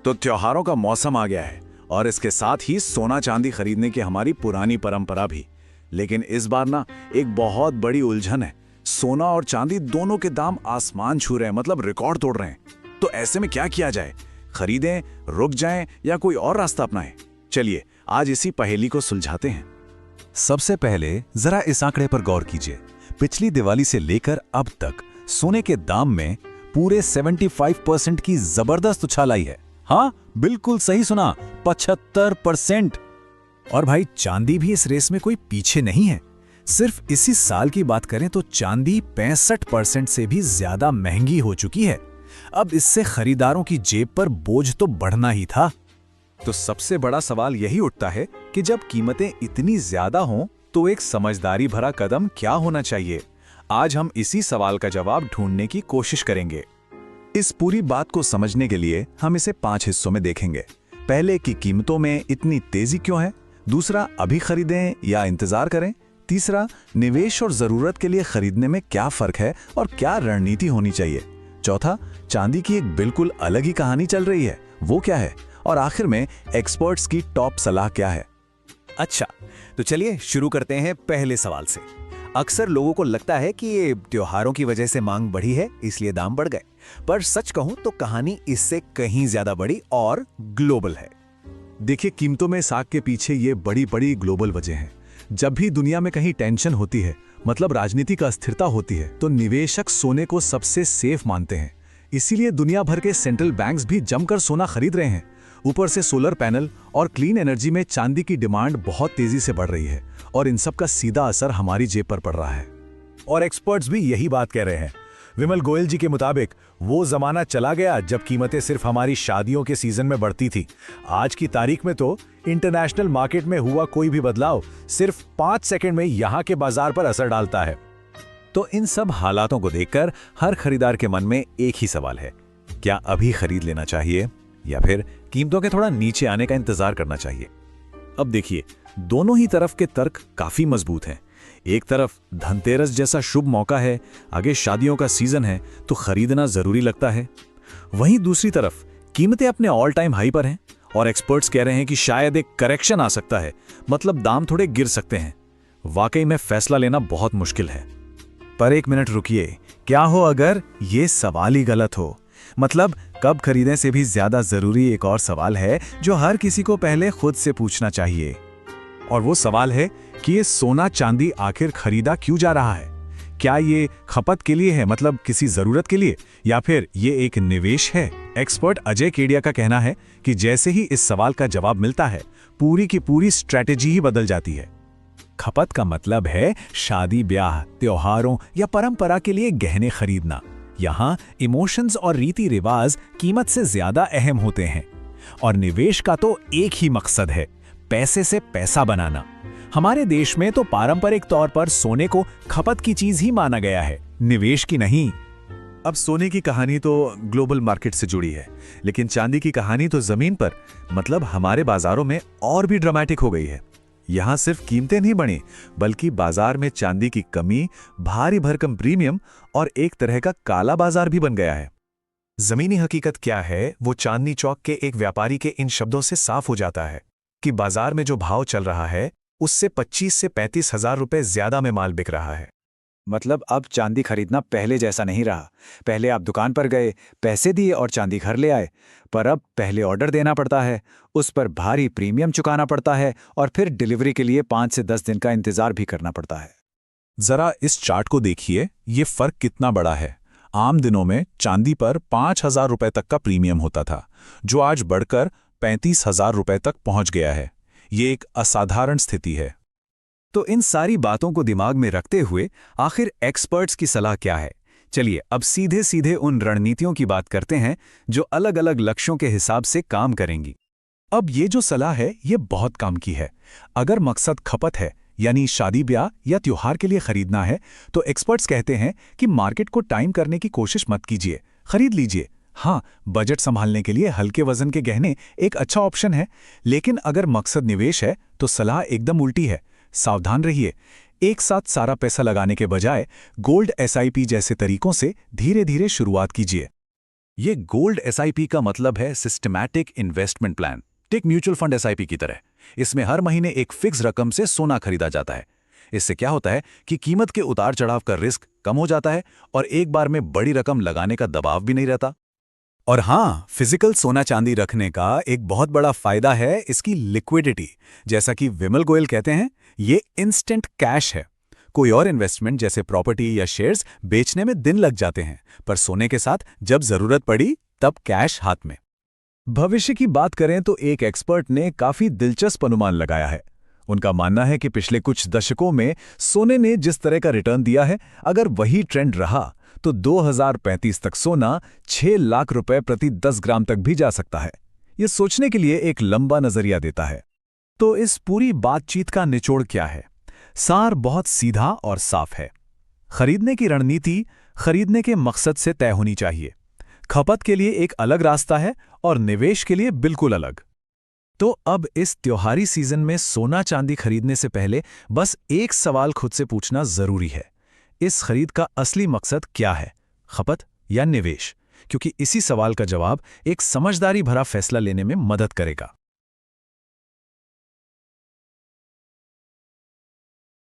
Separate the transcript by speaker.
Speaker 1: तो त्योहारों का मौसम आ गया है और इसके साथ ही सोना चांदी खरीदने की हमारी पुरानी परंपरा भी। लेकिन इस बार ना एक बहुत बड़ी उलझन है। सोना और चांदी दोनों के दाम आसमान छू रहे हैं, मतलब रिकॉर्ड तोड़ रहे हैं। तो ऐसे में क्या किया जाए? खरीदें, रुक जाएं या कोई और रास्ता अपनाएं? चलिए आज इसी पहेली को सुलझाते हैं।
Speaker 2: सबसे पहले जरा इस आंकड़े पर गौर कीजिए। पिछली दिवाली से लेकर अब तक सोने के दाम में पूरे 75% की जबरदस्त उछाल आई है। हाँ, बिल्कुल सही सुना, 75%। और भाई चांदी भी इस रेस में कोई पीछे नहीं है। सिर्फ इसी साल की बात करें तो चांदी 65% से भी ज्यादा महंगी हो चुकी है। अब इससे खरीदारों की जेब पर बोझ तो बढ़ना ही था। तो सबसे बड़ा सवाल यही उठता है कि जब कीमतें इतनी ज्यादा हों तो एक समझदारी भरा कदम क्या होना चाहिए। आज हम इसी सवाल का जवाब ढूंढने की कोशिश करेंगे। इस पूरी बात को समझने के लिए हम इसे 5 हिस्सों में देखेंगे। पहले कि कीमतों में इतनी तेजी क्यों है, दूसरा अभी खरीदें या इंतजार करें, तीसरा निवेश और जरूरत के लिए खरीदने में क्या फर्क है और क्या रणनीति होनी चाहिए, चौथा चांदी की एक बिल्कुल अलग ही कहानी चल रही है, वो क्या है, और आखिर में एक्सपर्ट्स की टॉप सलाह क्या है।
Speaker 3: अच्छा, तो चलिए शुरू करते हैं पहले सवाल से। अक्सर लोगों को लगता है कि ये त्योहारों की वजह से मांग बढ़ी है इसलिए दाम बढ़ गए, पर सच कहूं तो कहानी इससे कहीं ज्यादा बड़ी और ग्लोबल है।
Speaker 2: देखिए, कीमतों में साग के पीछे ये बड़ी बड़ी ग्लोबल वजह हैं। जब भी दुनिया में कहीं टेंशन होती है, मतलब राजनीतिक अस्थिरता होती है, तो निवेशक सोने को सबसे सेफ मानते हैं। इसीलिए दुनिया भर के सेंट्रल बैंक्स भी जमकर सोना खरीद रहे हैं। ऊपर से सोलर पैनल और क्लीन एनर्जी में चांदी की डिमांड बहुत तेजी से बढ़ रही है और इन सब का सीधा असर हमारी जेब पर पड़ रहा है।
Speaker 4: और एक्सपर्ट्स भी यही बात कह रहे हैं। विमल गोयल जी के मुताबिक वो जमाना चला गया जब कीमतें सिर्फ हमारी शादियों के सीजन में बढ़ती थी। आज की तारीख में तो इंटरनेशनल मार्केट में हुआ कोई भी बदलाव सिर्फ 5 सेकंड में यहाँ के बाजार पर असर डालता है।
Speaker 2: तो इन सब हालातों को देखकर हर खरीदार के मन में एक ही सवाल है, क्या अभी खरीद लेना चाहिए या फिर कीमतों के थोड़ा नीचे आने का इंतजार करना चाहिए। अब देखिए, दोनों ही तरफ के तर्क काफी मजबूत हैं। एक तरफ धनतेरस जैसा शुभ मौका है, आगे शादियों का सीजन है तो खरीदना जरूरी लगता है। वहीं दूसरी तरफ कीमतें अपने ऑल टाइम हाई पर हैं और एक्सपर्ट्स कह रहे हैं कि शायद एक करेक्शन आ सकता है, मतलब दाम थोड़े गिर सकते हैं। वाकई में फैसला लेना बहुत मुश्किल है। पर एक मिनट रुकिए, क्या हो अगर ये सवाल ही गलत हो? मतलब कब खरीदें से भी ज्यादा जरूरी एक और सवाल है जो हर किसी को पहले खुद से पूछना चाहिए, और वो सवाल है कि ये सोना चांदी आखिर खरीदा क्यों जा रहा है? क्या ये खपत के लिए है, मतलब किसी जरूरत के लिए, या फिर ये एक निवेश है? एक्सपर्ट अजय केडिया का कहना है कि जैसे ही इस सवाल का जवाब मिलता है, पूरी की पूरी स्ट्रैटेजी ही बदल जाती है। खपत का मतलब है शादी, ब्याह, त्योहारों या परंपरा के लिए गहने खरीदना। यहाँ इमोशंस और रीति रिवाज कीमत से ज्यादा अहम होते हैं। और निवेश का तो एक ही मकसद है, पैसे से पैसा बनाना। हमारे देश में तो पारंपरिक तौर पर सोने को खपत की चीज ही माना गया है, निवेश की नहीं।
Speaker 4: अब सोने की कहानी तो ग्लोबल मार्केट से जुड़ी है, लेकिन चांदी की कहानी तो जमीन पर, मतलब हमारे बाजारों में और भी ड्रामेटिक हो गई है। यहाँ सिर्फ कीमतें नहीं बढ़ी, बल्कि बाजार में चांदी की कमी, भारी भरकम प्रीमियम और एक तरह का काला बाजार भी बन गया है। जमीनी हकीकत क्या है, वो चांदनी चौक के एक व्यापारी के इन शब्दों से साफ हो जाता है कि बाजार में जो भाव चल रहा है उससे 25 से 35 हजार रुपए ज्यादा में माल बिक रहा है।
Speaker 3: मतलब अब चांदी खरीदना पहले जैसा नहीं रहा। पहले आप दुकान पर गए, पैसे दिए और चांदी घर ले आए, पर अब पहले ऑर्डर देना पड़ता है, उस पर भारी प्रीमियम चुकाना पड़ता है और फिर डिलीवरी के लिए 5 से 10 दिन का इंतजार भी करना पड़ता है।
Speaker 2: जरा इस चार्ट को देखिए, ये फर्क कितना बड़ा है। आम दिनों में चांदी पर 5,000 रुपए तक का प्रीमियम होता था, जो आज बढ़कर 35,000 रुपए तक पहुंच गया है। ये एक असाधारण स्थिति है।
Speaker 3: तो इन सारी बातों को दिमाग में रखते हुए आखिर एक्सपर्ट्स की सलाह क्या है? चलिए अब सीधे सीधे उन रणनीतियों की बात करते हैं जो अलग अलग लक्ष्यों के हिसाब से काम करेंगी।
Speaker 2: अब ये जो सलाह है ये बहुत काम की है। अगर मकसद खपत है, यानी शादी, ब्याह या त्योहार के लिए खरीदना है, तो एक्सपर्ट्स कहते हैं कि मार्केट को टाइम करने की कोशिश मत कीजिए, खरीद लीजिए। हाँ, बजट संभालने के लिए हल्के वजन के गहने एक अच्छा ऑप्शन है। लेकिन अगर मकसद निवेश है तो सलाह एकदम उल्टी है। सावधान रहिए। एक साथ सारा पैसा लगाने के बजाय गोल्ड एसआईपी जैसे तरीकों से धीरे धीरे शुरुआत कीजिए। ये गोल्ड एसआईपी का मतलब है systematic investment plan. Take mutual fund SIP की तरह इसमें हर महीने एक फिक्स रकम से सोना खरीदा जाता है। इससे क्या होता है कि कीमत के उतार चढ़ाव का रिस्क कम हो जाता है और एक बार में बड़ी रकम लगाने का दबाव भी नहीं रहता। और हाँ, फिजिकल सोना चांदी रखने का एक बहुत बड़ा फायदा है इसकी लिक्विडिटी। जैसा कि विमल गोयल कहते हैं, ये इंस्टेंट कैश है। कोई और इन्वेस्टमेंट जैसे प्रॉपर्टी या शेयर्स बेचने में दिन लग जाते हैं, पर सोने के साथ जब जरूरत पड़ी तब कैश हाथ में।
Speaker 1: भविष्य की बात करें तो एक एक्सपर्ट ने काफी दिलचस्प अनुमान लगाया है। उनका मानना है कि पिछले कुछ दशकों में सोने ने जिस तरह का रिटर्न दिया है, अगर वही ट्रेंड रहा तो 2035 तक सोना 6 लाख रुपए प्रति 10 ग्राम तक भी जा सकता है। यह सोचने के लिए एक लंबा नजरिया देता है। तो इस पूरी बातचीत का निचोड़ क्या है? सार बहुत सीधा और साफ है। खरीदने की रणनीति खरीदने के मकसद से तय होनी चाहिए। खपत के लिए एक अलग रास्ता है और निवेश के लिए बिल्कुल अलग। तो अब इस त्योहारी सीजन में सोना चांदी खरीदने से पहले बस एक सवाल खुद से पूछना जरूरी है। इस खरीद का असली मकसद क्या है, खपत या निवेश? क्योंकि इसी सवाल का जवाब एक समझदारी भरा फैसला लेने में मदद करेगा।